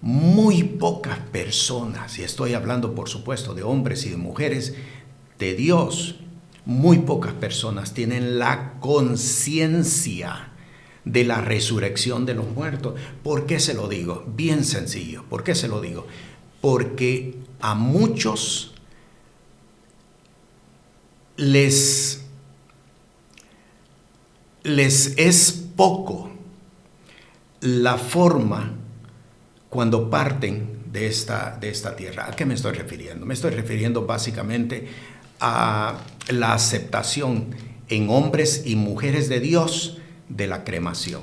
muy pocas personas, y estoy hablando por supuesto de hombres y de mujeres de Dios, muy pocas personas tienen la conciencia de la resurrección de los muertos. ¿Por qué se lo digo? Bien sencillo. ¿Por qué se lo digo? Porque a muchos les es poco la forma cuando parten de esta tierra. ¿A qué me estoy refiriendo? Me estoy refiriendo básicamente a la aceptación en hombres y mujeres de Dios de la cremación.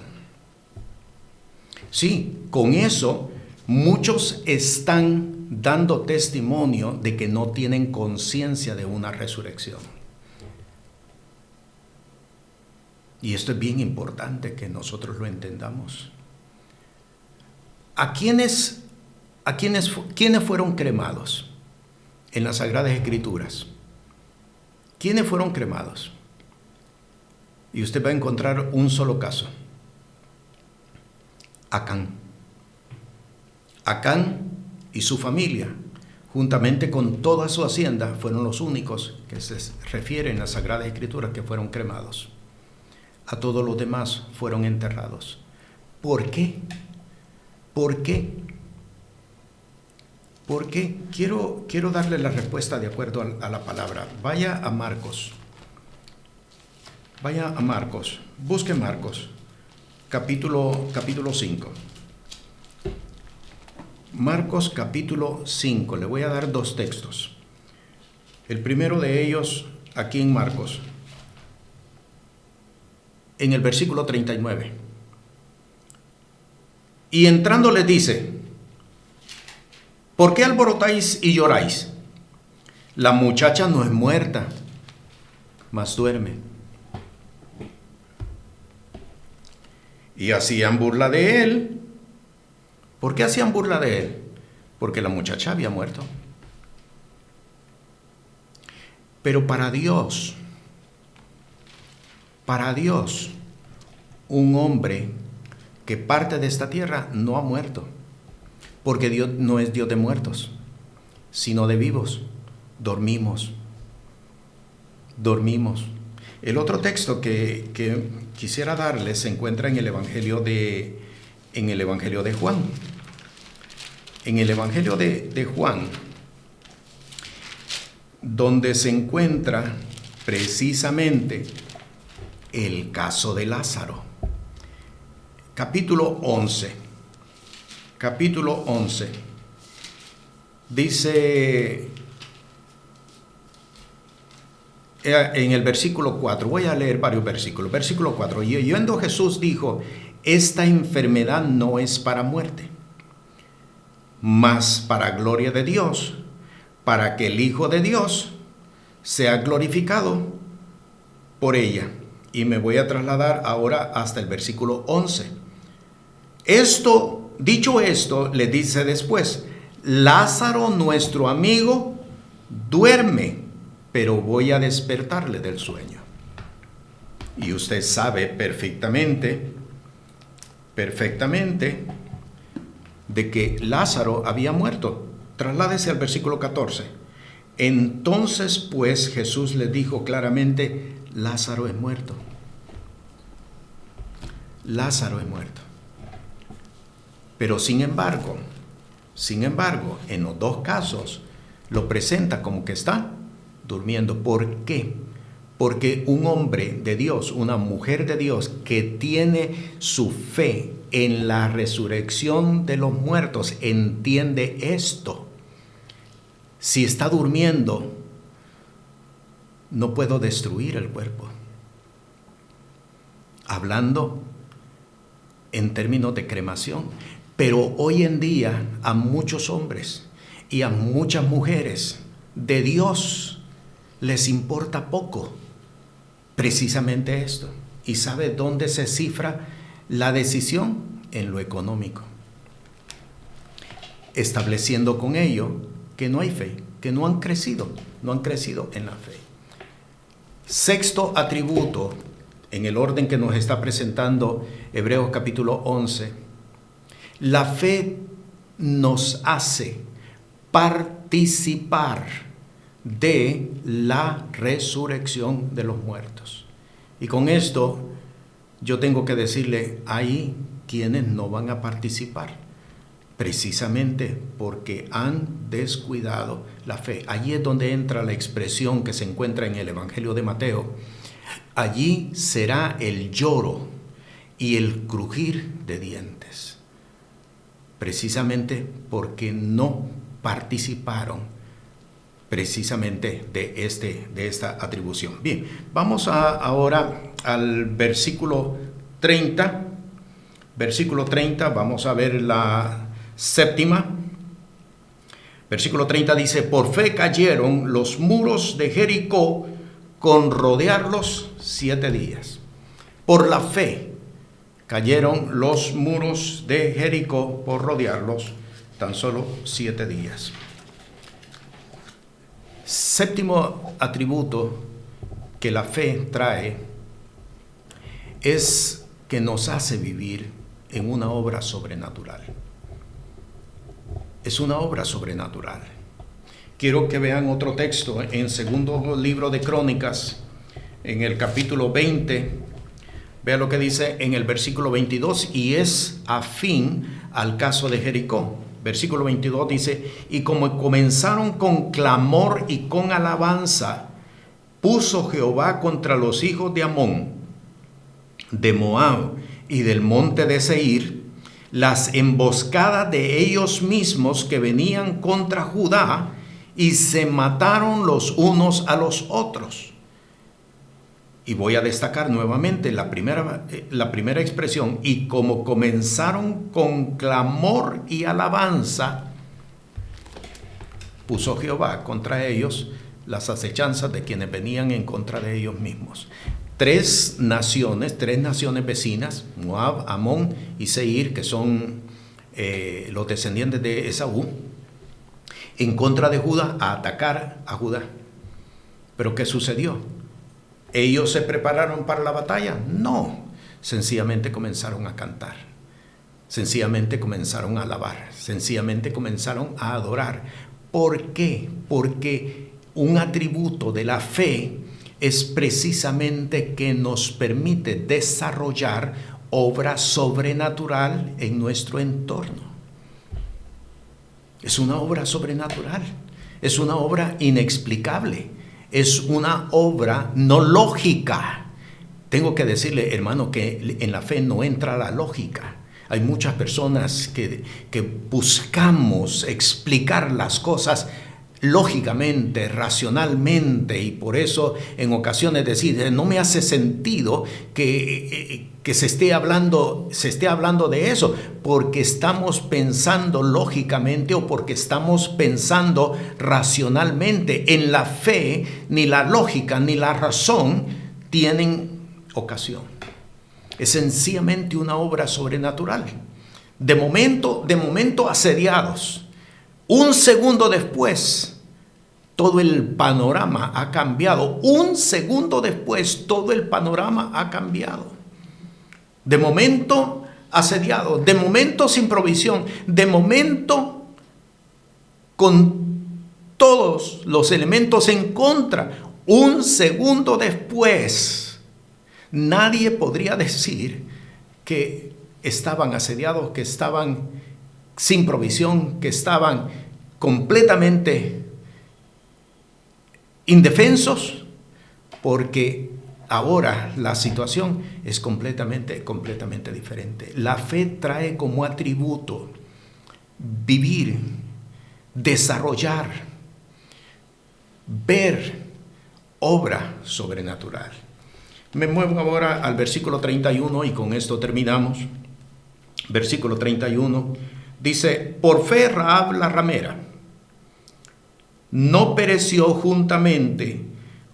Sí, con eso muchos están dando testimonio de que no tienen conciencia de una resurrección. Y esto es bien importante que nosotros lo entendamos. ¿Quiénes fueron cremados en las Sagradas Escrituras? ¿Quiénes fueron cremados? Y usted va a encontrar un solo caso. Acán y su familia, juntamente con toda su hacienda, fueron los únicos que se refieren en las Sagradas Escrituras que fueron cremados. A todos los demás fueron enterrados. ¿Por qué? ¿Por qué? Porque quiero darle la respuesta de acuerdo a la palabra. Vaya a Marcos, busque Marcos, capítulo 5. Marcos capítulo 5, le voy a dar dos textos. El primero de ellos, aquí en Marcos, en el versículo 39. Y entrando les dice: ¿por qué alborotáis y lloráis? La muchacha no es muerta, mas duerme. Y hacían burla de él. ¿Por qué hacían burla de él? Porque la muchacha había muerto. Pero para Dios, un hombre que parte de esta tierra no ha muerto. Porque Dios no es Dios de muertos, sino de vivos. Dormimos. El otro texto que quisiera darles se encuentra en el Evangelio de Juan. En el Evangelio de Juan, donde se encuentra precisamente el caso de Lázaro. Capítulo 11. Dice en el versículo 4, voy a leer varios versículos. Versículo 4, y oyendo Jesús dijo: esta enfermedad no es para muerte, mas para gloria de Dios, para que el Hijo de Dios sea glorificado por ella. Y me voy a trasladar ahora hasta el versículo 11. Dicho esto, le dice después: Lázaro, nuestro amigo, duerme, pero voy a despertarle del sueño. Y usted sabe perfectamente, de que Lázaro había muerto. Trasládese al versículo 14. Entonces, pues, Jesús le dijo claramente: Lázaro es muerto. Lázaro es muerto. Pero sin embargo, en los dos casos lo presenta como que está durmiendo. ¿Por qué? Porque un hombre de Dios, una mujer de Dios que tiene su fe en la resurrección de los muertos, entiende esto. Si está durmiendo, no puedo destruir el cuerpo. Hablando en términos de cremación. Pero hoy en día a muchos hombres y a muchas mujeres de Dios les importa poco precisamente esto. ¿Y sabe dónde se cifra la decisión? En lo económico. Estableciendo con ello que no hay fe, que no han crecido en la fe. Sexto atributo, en el orden que nos está presentando Hebreos capítulo 11, la fe nos hace participar de la resurrección de los muertos. Y con esto yo tengo que decirle, hay quienes no van a participar, precisamente porque han descuidado la fe. Allí es donde entra la expresión que se encuentra en el Evangelio de Mateo: allí será el lloro y el crujir de dientes. Precisamente porque no participaron precisamente de esta atribución. Bien, vamos ahora al versículo 30. Versículo 30, vamos a ver la séptima. Versículo 30 dice: por fe cayeron los muros de Jericó con rodearlos 7 días. Por la fe cayeron los muros de Jericó por rodearlos tan solo 7 días. Séptimo atributo que la fe trae es que nos hace vivir en una obra sobrenatural. Es una obra sobrenatural. Quiero que vean otro texto en segundo libro de Crónicas, en el capítulo 20. Vea lo que dice en el versículo 22, y es afín al caso de Jericó. Versículo 22 dice: y como comenzaron con clamor y con alabanza, puso Jehová contra los hijos de Amón, de Moab y del monte de Seir, las emboscadas de ellos mismos que venían contra Judá, y se mataron los unos a los otros. Y voy a destacar nuevamente la primera expresión: y como comenzaron con clamor y alabanza, puso Jehová contra ellos las acechanzas de quienes venían en contra de ellos mismos. Tres naciones vecinas, Moab, Amón y Seir, que son los descendientes de Esaú, en contra de Judá, a atacar a Judá. ¿Pero qué sucedió? ¿Ellos se prepararon para la batalla? No, sencillamente comenzaron a cantar, sencillamente comenzaron a alabar, sencillamente comenzaron a adorar. ¿Por qué? Porque un atributo de la fe es precisamente que nos permite desarrollar obra sobrenatural en nuestro entorno. Es una obra sobrenatural, es una obra inexplicable. Es una obra no lógica. Tengo que decirle, hermano, que en la fe no entra la lógica. Hay muchas personas que buscamos explicar las cosas lógicamente, racionalmente, y por eso en ocasiones decir, no me hace sentido que que se esté hablando de eso, porque estamos pensando lógicamente o porque estamos pensando racionalmente. En la fe, ni la lógica ni la razón tienen ocasión. Es sencillamente una obra sobrenatural. De momento asediados. Un segundo después, todo el panorama ha cambiado. Un segundo después, todo el panorama ha cambiado. De momento asediado, de momento sin provisión, de momento con todos los elementos en contra. Un segundo después, nadie podría decir que estaban asediados, que estaban sin provisión, que estaban completamente indefensos, porque ahora la situación es completamente diferente. La fe trae como atributo vivir, desarrollar, ver obra sobrenatural. Me muevo ahora al versículo 31 y con esto terminamos. Versículo 31 dice: por fe Rahab la ramera no pereció juntamente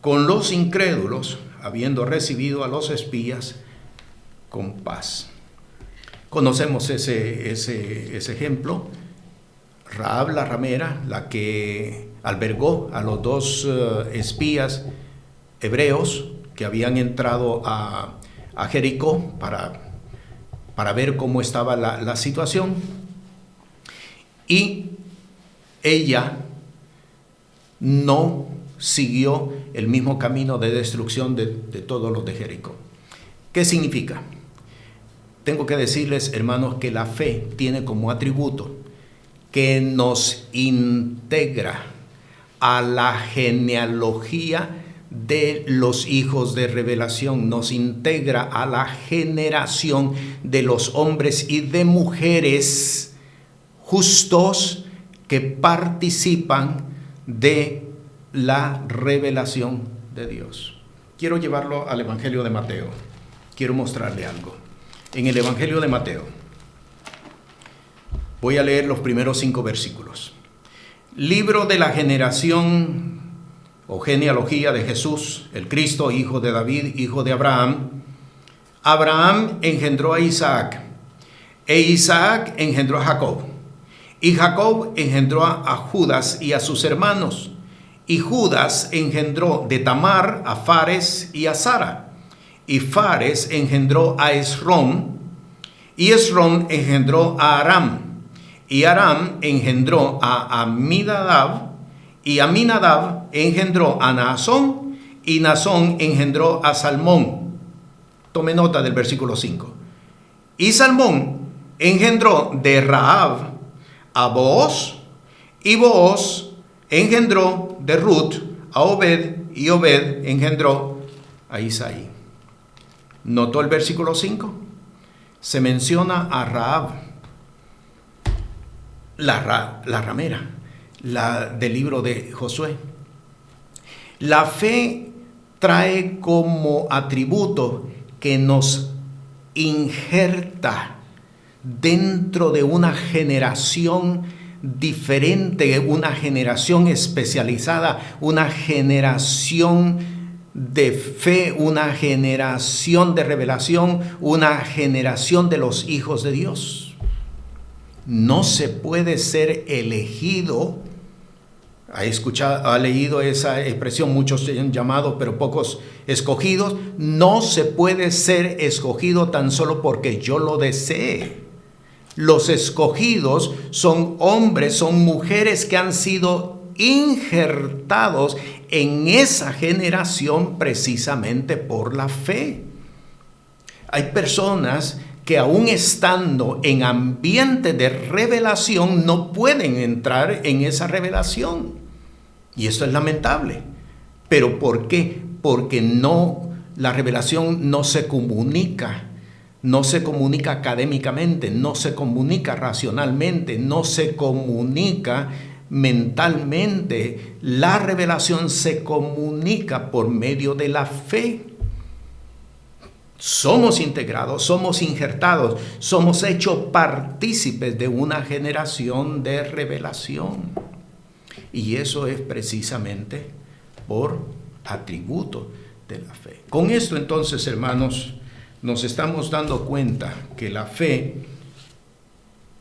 con los incrédulos, habiendo recibido a los espías con paz. Conocemos ese ejemplo. Rahab la ramera, la que albergó a los dos espías hebreos que habían entrado a Jericó para ver cómo estaba la situación. Y ella no siguió el mismo camino de destrucción de todos los de Jericó. ¿Qué significa? Tengo que decirles, hermanos, que la fe tiene como atributo que nos integra a la genealogía de los hijos de revelación, nos integra a la generación de los hombres y de mujeres justos que participan de la revelación de Dios. Quiero llevarlo al Evangelio de Mateo. Quiero mostrarle algo. En el Evangelio de Mateo, voy a leer los primeros 5 versículos. Libro de la generación o genealogía de Jesús, el Cristo, hijo de David, hijo de Abraham. Abraham engendró a Isaac, e Isaac engendró a Jacob, y Jacob engendró a Judas y a sus hermanos, y Judas engendró de Tamar a Fares y a Zara, y Fares engendró a Esrom, y Esrom engendró a Aram, y Aram engendró a Aminadab, y Aminadab engendró a Naasón, y Naasón engendró a Salmón. Tome nota del versículo 5. Y Salmón engendró de Rahab a Booz, y Booz engendró de Ruth a Obed, y Obed engendró a Isaí. ¿Notó el versículo 5? Se menciona a Rahab, la ramera, del libro de Josué. La fe trae como atributo que nos injerta dentro de una generación diferente, una generación especializada, una generación de fe, una generación de revelación, una generación de los hijos de Dios. No se puede ser elegido. Ha leído esa expresión, muchos se han llamado, pero pocos escogidos. No se puede ser escogido tan solo porque yo lo desee. Los escogidos son hombres, son mujeres que han sido injertados en esa generación precisamente por la fe. Hay personas que aún estando en ambiente de revelación no pueden entrar en esa revelación. Y esto es lamentable. ¿Pero por qué? Porque la revelación no se comunica. No se comunica académicamente, no se comunica racionalmente, no se comunica mentalmente. La revelación se comunica por medio de la fe. Somos integrados, somos injertados, somos hechos partícipes de una generación de revelación. Y eso es precisamente por atributo de la fe. Con esto entonces, hermanos, nos estamos dando cuenta que la fe,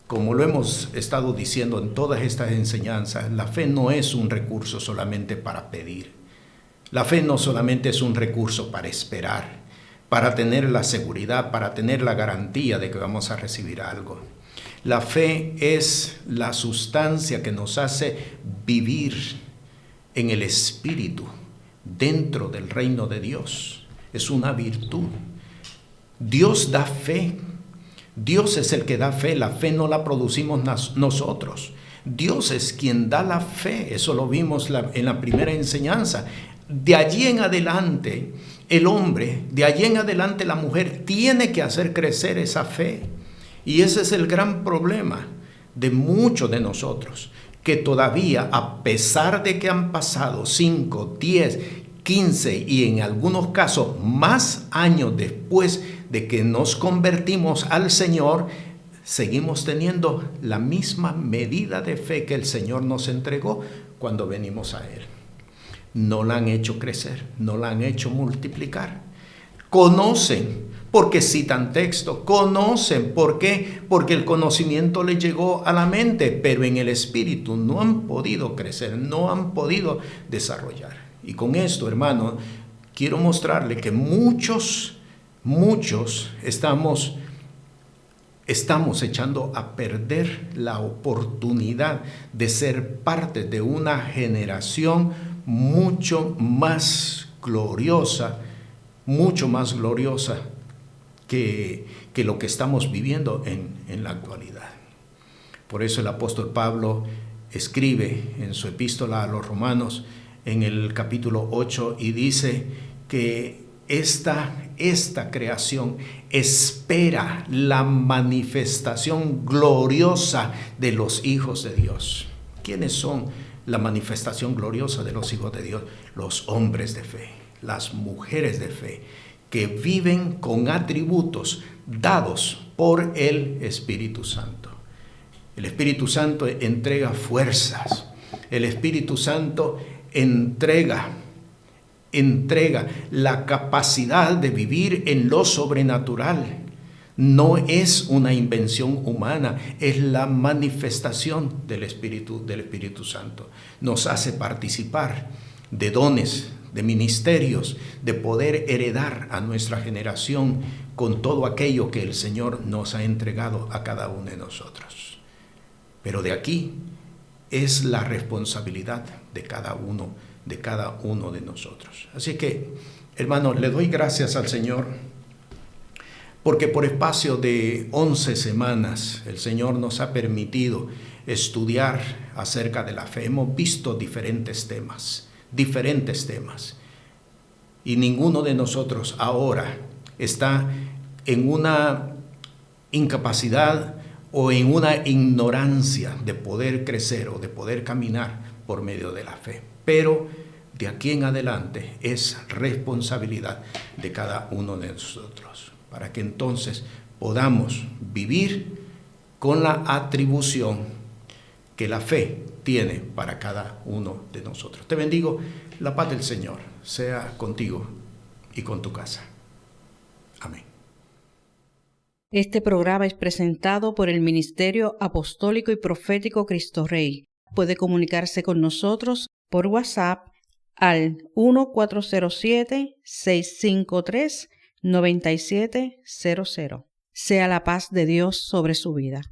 como lo hemos estado diciendo en todas estas enseñanzas, la fe no es un recurso solamente para pedir. La fe no solamente es un recurso para esperar, para tener la seguridad, para tener la garantía de que vamos a recibir algo. La fe es la sustancia que nos hace vivir en el Espíritu, dentro del reino de Dios. Es una virtud. Dios da fe. Dios es el que da fe. La fe no la producimos nosotros. Dios es quien da la fe. Eso lo vimos en la primera enseñanza. De allí en adelante, el hombre, de allí en adelante la mujer tiene que hacer crecer esa fe. Y ese es el gran problema de muchos de nosotros, que todavía, a pesar de que han pasado 5, 10, 15 y en algunos casos más años después de que nos convertimos al Señor, seguimos teniendo la misma medida de fe que el Señor nos entregó cuando venimos a Él. No la han hecho crecer, no la han hecho multiplicar. Conocen porque citan texto, conocen. ¿Por qué? Porque el conocimiento les llegó a la mente, pero en el espíritu no han podido crecer, no han podido desarrollar. Y con esto, hermano, quiero mostrarle que muchos estamos echando a perder la oportunidad de ser parte de una generación mucho más gloriosa que lo que estamos viviendo en la actualidad. Por eso el apóstol Pablo escribe en su epístola a los Romanos en el capítulo 8 y dice que esta creación espera la manifestación gloriosa de los hijos de Dios. ¿Quiénes son la manifestación gloriosa de los hijos de Dios? Los hombres de fe, las mujeres de fe, que viven con atributos dados por el Espíritu Santo. El Espíritu Santo entrega fuerzas. El Espíritu Santo entrega la capacidad de vivir en lo sobrenatural. No es una invención humana, es la manifestación del Espíritu Santo. Nos hace participar de dones, de ministerios, de poder heredar a nuestra generación con todo aquello que el Señor nos ha entregado a cada uno de nosotros. Pero de aquí es la responsabilidad de cada uno de nosotros. Así que, hermanos, le doy gracias al Señor porque por espacio de 11 semanas el Señor nos ha permitido estudiar acerca de la fe. Hemos visto diferentes temas. Y ninguno de nosotros ahora está en una incapacidad o en una ignorancia de poder crecer o de poder caminar por medio de la fe. Pero de aquí en adelante es responsabilidad de cada uno de nosotros, para que entonces podamos vivir con la atribución que la fe tiene para cada uno de nosotros. Te bendigo, la paz del Señor sea contigo y con tu casa. Amén. Este programa es presentado por el Ministerio Apostólico y Profético Cristo Rey. Puede comunicarse con nosotros por WhatsApp al 1407-653-9700. Sea la paz de Dios sobre su vida.